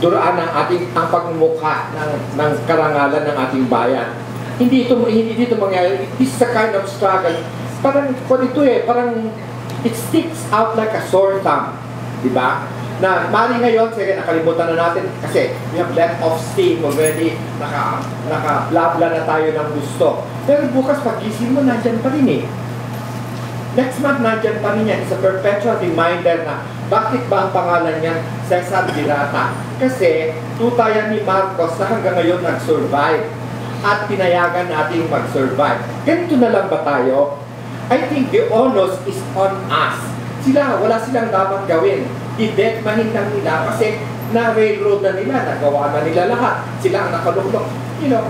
duraan ang pagmumukha ng karangalan ng ating bayan. Hindi ito mangyayari. This is a kind of struggle. Parang it sticks out like a sore thumb. Diba? Na mali ngayon, sige, nakalimutan na natin kasi we have let off steam already, naka-blabla na tayo ng gusto. Pero bukas pagising mo, nandyan pa rin eh. Next month, nandyan pa rin yan. It's a perpetual reminder na bakit ba ang pangalan niyan Cesar Virata? Kasi tutayan ni Marcos na hanggang ngayon nag-survive at pinayagan natin mag-survive. Ganito na lang ba tayo? I think the onus is on us. Wala silang dapat gawin. I-deadmahin lang nila kasi na-railroad na nila, nagawa na nila lahat. Sila ang nakalulok. You know,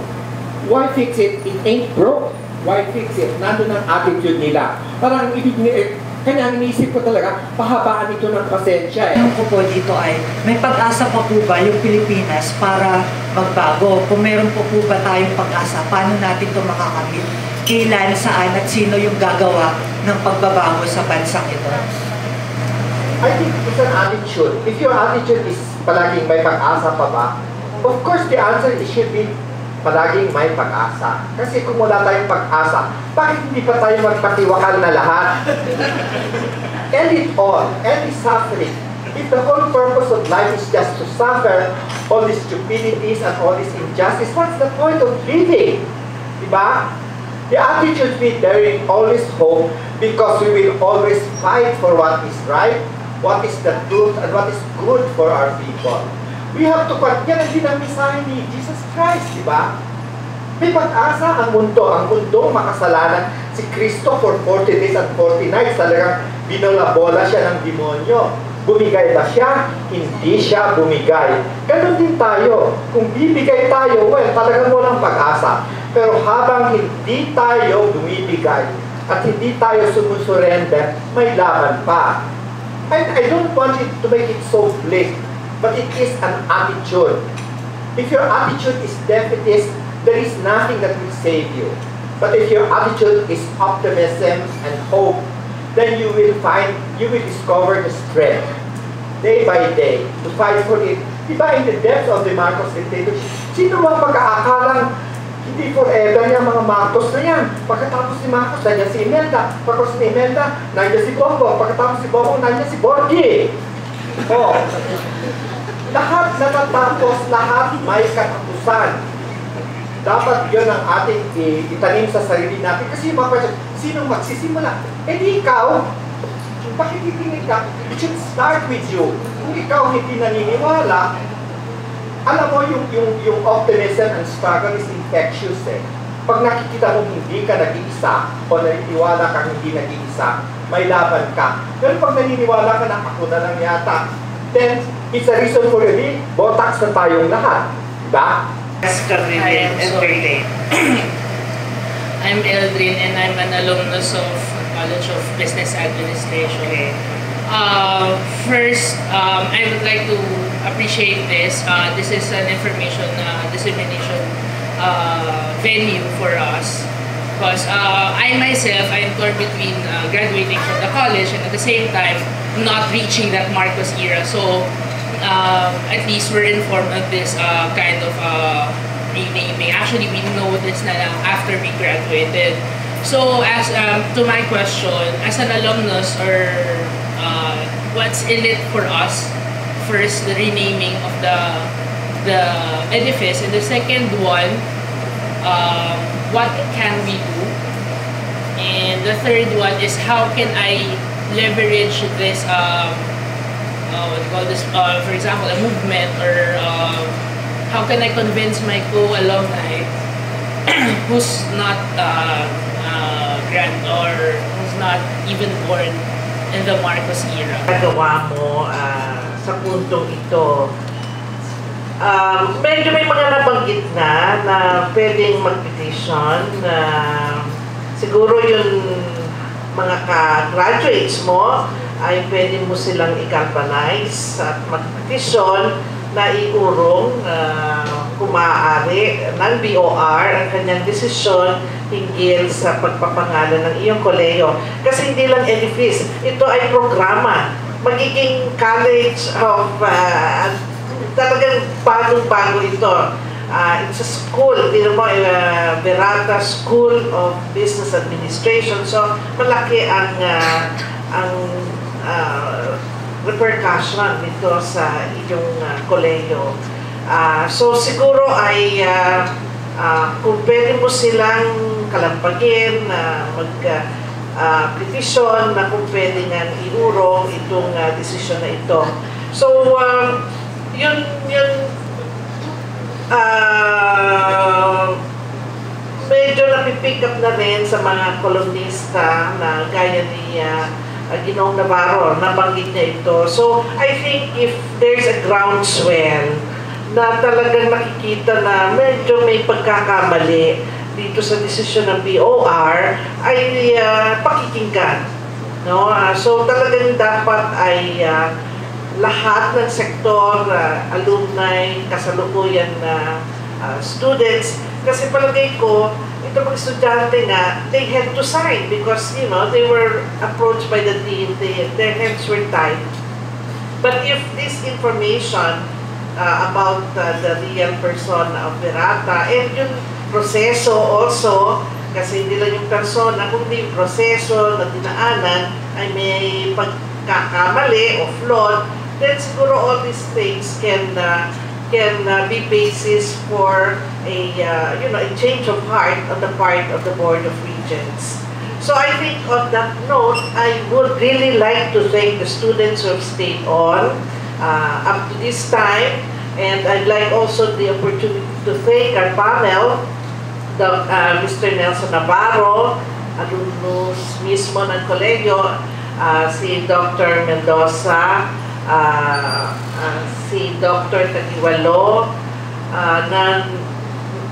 why fix it? It ain't broke. Why fix it? Nandun ang attitude nila. Parang kanya ang iniisip ko talaga, pahabaan ito ng pasensya eh. Ang ko po dito ay, may pag-asa pa po ba yung Pilipinas para magbago? Kung meron po ba tayong pag-asa, paano natin ito makakamit? Kailan, saan, at sino yung gagawa ng pagbabago sa bansang ito? I think it's an attitude. If your attitude is palaging may pag-asa pa ba, of course the answer is should be palaging may pag-asa. Kasi kung wala tayong pag-asa, bakit hindi pa tayo magpatiwakal na lahat? End it all. End the suffering. If the whole purpose of life is just to suffer all these stupidities and all this injustice, what's the point of living? Diba? The attitude be there is always hope because we will always fight for what is right, what is the truth, and what is good for our people. We have to yan ang dinamisahin ni Jesus Christ, di ba? May pag-asa ang mundo makasalanan. Si Kristo for 40 days and 40 nights talagang binolabola siya ng demonyo. Bumigay ba siya? Hindi siya bumigay. Ganon din tayo. Kung bibigay tayo, well, talagang walang pag-asa. Pero habang hindi tayo bumibigay at hindi tayo sumusurrender, may laban pa. And I don't want it to make it so bleak. But it is an attitude. If your attitude is defeatist, there is nothing that will save you. But if your attitude is optimism and hope, then you will discover the strength, day by day, to fight for it. Diba in the depths of the Marcos dictatorship, sino bang pag-aakalang hindi forever yung mga Marcos na yan? Pagkatapos ni Marcos, nandiyan si Imelda. Pagkatapos ni Imelda, nandiyan si Bongbong. Pagkatapos si Bongbong, nandiyan si Borgie. Oh. Lahat natatapos, lahat may katapusan. Dapat yun ang ating itanim sa sarili natin. Kasi yung mga question, sinong magsisimula? Eh di ikaw, bakit hindi ka? It should start with you. Kung ikaw hindi naniniwala, alam mo yung optimism and struggle is infectious eh. Pag nakikita mo hindi ka nag-iisa o naniniwala ka hindi nag-iisa, may laban ka. Pero pag naniniwala ka na ako na lang yata, then it's a reason for you, botax na tayong lahat. Diba? I'm Eldrin and I'm an alumnus of College of Business Administration. First, I would like to appreciate this. This is an information dissemination venue for us. Because I myself, I'm torn between graduating from the college and at the same time, not reaching that Marcos era. So, at least we're informed of this kind of renaming. Actually, we know this na lang after we graduated. So, as to my question, as an alumnus or what's in it for us. First, the renaming of the edifice, and the second one, what can we do? And the third one is how can I leverage this, what do you call this, for example, a movement, or how can I convince my co-alumni who's not grand or who's not even born in the Marcos era. Nagawa mo sa puntong ito, medyo may mga nabanggit na pwedeng mag-petition. Siguro yung mga ka-graduates mo ay pwede mo silang i-galvanize at mag-petition na iurong kung maaari ng BOR ang kanyang desisyon hinggil sa pagpapangalan ng iyong kolehiyo. Kasi hindi lang edifice, ito ay programa. Magiging college of, talagang bagong-bago ito. It's a school, Virata School of Business Administration. So, malaki ang repercussion nito sa inyong kolehiyo. So siguro ay kung pwede mo silang kalampagin, mag-petition na kung pwede nga iurong itong desisyon na ito. So yun medyo napipick up na rin sa mga kolumnista na gaya ni Ginoong Navarro, nabanggit niya ito. So, I think if there's a groundswell na talagang nakikita na medyo may pagkakamali dito sa desisyon ng BOR, ay pakikinggan. No? So, talagang dapat ay lahat ng sektor, alumni, kasalukuyan na students, kasi palagay ko, ito mga estudyante nga, they had to sign because, you know, they were approached by the dean, their hands were tied. But if this information about the real person of Virata, and yung proseso also, kasi hindi lang yung persona, kundi yung proseso na dinaanan ay may pagkakamali o flawed, then siguro all these things can be basis for a change of heart on the part of the Board of Regents. So I think on that note, I would really like to thank the students who have stayed on up to this time, and I'd like also the opportunity to thank our panel, Mr. Nelson Navarro, alumnus mismo ng kolehiyo, si Dr. Mendoza, si Dr. Taguiwalo, na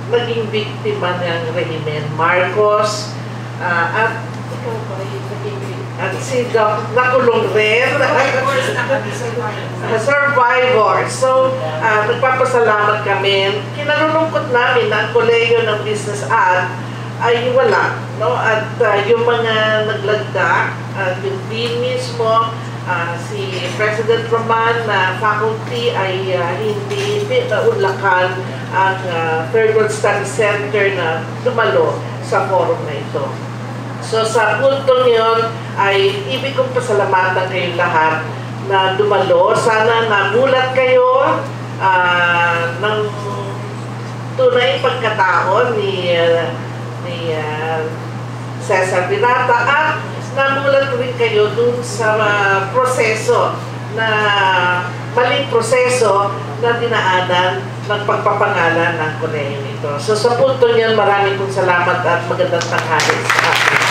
naging biktima ng rehimen Marcos, at si nakulong rin, survivors. So, nagpapasalamat kami. Kinalulungkot namin na ang kolehiyo ng Business ay wala, no? At yung mga naglagda, yung dean mismo, si President Roman na faculty ay hindi naunlakan ang Third World Study Center na dumalo sa forum na ito. So sa puntong yun ay ibig kong pasalamatan kayong lahat na dumalo. Sana namulat kayo ng tunay pagkatao ni Cesar Virata, at namulat rin kayo dun sa proseso na maling proseso na dinaanan ng pagpapangalan ng kolehiyo nito. So sa punto niyan, maraming salamat at magandang tanghali sa akin.